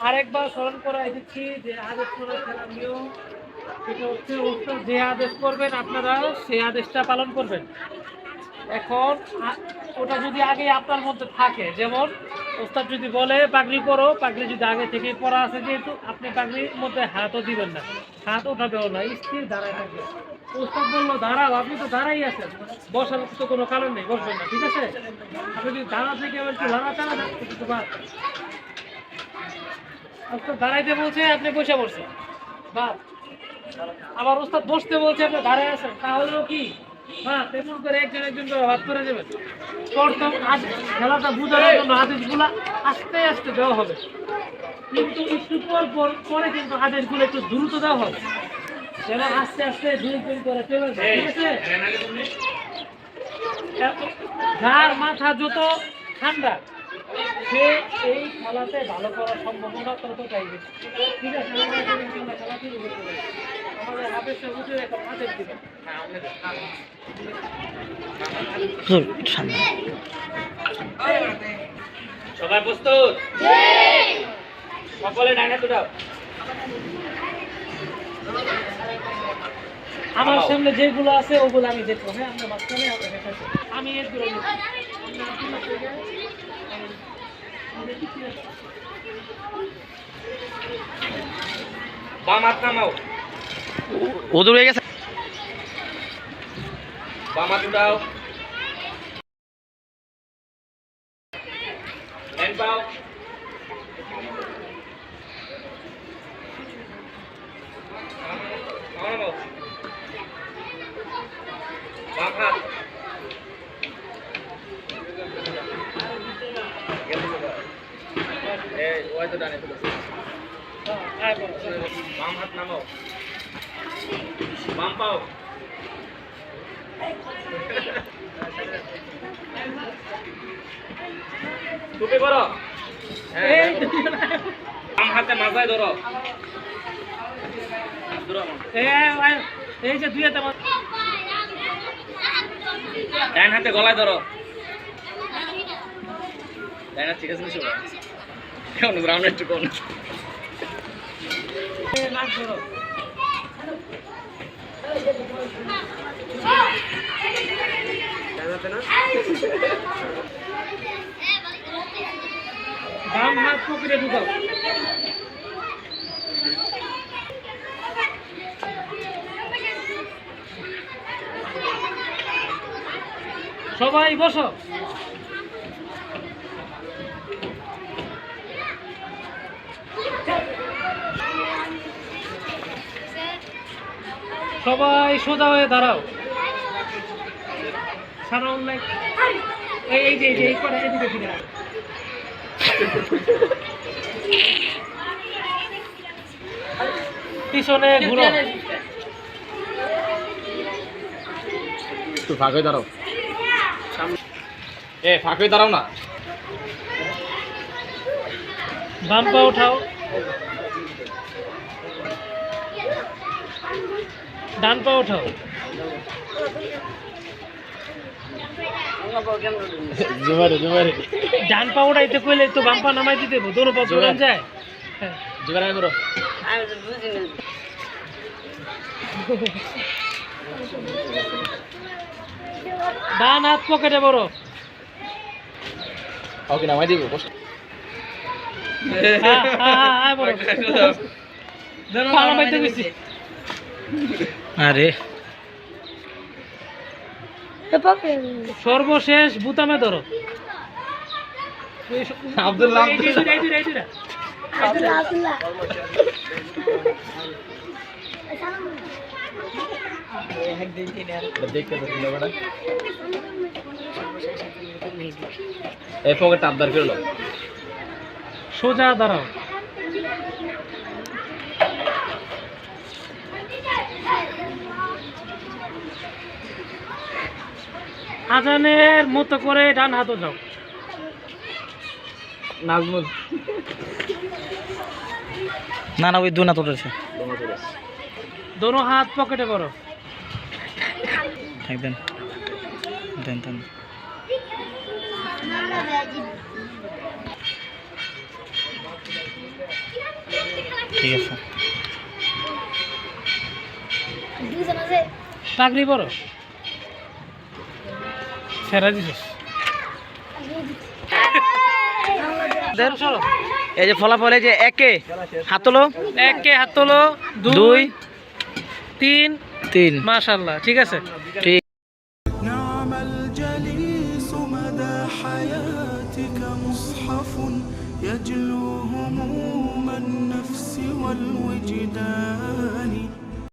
আরেকবার স্মরণ করাই দিচ্ছি যে আদেশ করা খেলার নিয়ম, সেটা হচ্ছে ওস্তাদ যে আদেশ করবেন আপনারা সেই আদেশটা পালন করবেন। এখন ওটা যদি আগে আপনার মধ্যে থাকে, যেমন ওস্তাদ যদি বলে পাগড়ি পরো, পাগড়ি যদি আগে থেকেই পরা আছে যেহেতু, আপনি পাগড়ির মধ্যে হাতও দিবেন না, হাত ওঠাবেও না, স্থির দাঁড়ায় থাকবে। ওস্তাদ বললো দাঁড়াও, আপনি তো দাঁড়াই আছেন, বসার তো কোনো কারণ নেই, বসবেন না, ঠিক আছে? আপনি যদি দাঁড়া থেকে একটু লাড়াচাড়া না একটু বাদ, ওস্তাদ দাঁড়াইতে বলছে আপনি বসে পড়ছেন, বাদ। আবার ওস্তাদ বসতে বলছে আপনি দাঁড়ায় আছেন, তাহলেও কি হ্যাঁ তেমন করে একজন একজন করে ভাত করে দেবেন। প্রথম খেলাটা বোঝানোর জন্য আদেশগুলো আস্তে আস্তে দেওয়া হবে, কিন্তু একটু পর পরে কিন্তু আদেশগুলো একটু দ্রুত দেওয়া হবে, যেন আস্তে আস্তে দুই দুই করে চলে যায়, ঠিক আছে? যার মাথা যত ঠান্ডা সে এই খেলাতে ভালো করার সম্ভাবনা ততটাই বেশি, ঠিক আছে? খেলা শুরু করতে পারি, আমাদের হাতের সবুজে একটা আদেশ দিবেন। সবাই প্রস্তুত? সকলে ডাইনে তুলাও। আমার সামনে যেগুলো আছে ওগুলো আমি দেখবো, হ্যাঁ? আমরা মাঝখানে আমি এগুলো বাম হাত নামাও, ওদূর হয়ে গেছে, বাম হাত উঠাও, হ্যান্ড পাও, বাম হাত, বাম হাত নামাও, বাম পাও, টুপি পরো, বাম হাতে মাথায় ধরো, এই যে দুই হাতে, ডান হাতে গলায় ধরো, ডান হাত ঠিক আছে না সবাই? কেমন গ্রাউন্ড একটু কোন নাক ধরো, বাম হাত পকেটে ঢুকাও, সবাই বসো। সবাই সোজা হয়ে দাঁড়াও, সারাউন্ড লাইক এই যে এই করে এদিকে ফিরে পিছনে ঘুরো, একটু ফাঁক হয়ে দাঁড়াও, ফাঁক হয়ে দাঁড়াও না, বাম পা উঠাও, ডান পা উঠাও, ডান পা উঠাইতে কইলে তো বাম পা নামাই দিতে হবে, দোনো পা উঠান যায়, জোগাড় করো, ডান হাত পকেটে বড়, ওকে নামাই দিব, আরে সর্বশেষ বুতামে ধরো, আব্দুল্লাহ দেখতে এই পকেট আবদার করলো, সোজা দাঁড়াও, আজানের মতো করে ডান হাতও যাও। নাজমুল না না ওই দু না তোর আছে দোনো হাত পকেটে করো। থাক দেন দেন দেন ঠিক আছে পাগড়ি পরো। ছেড়া দিছিস। দেন চলো এই যে ফলাফল এই যে একে হাত তোলো একে হাত তোলো, দুই 2 3 তিন মাশাআল্লাহ ঠিক আছে। ঠিক نعم الجليس مدى حياتك مصحف يجلو هموم النفس والوجدان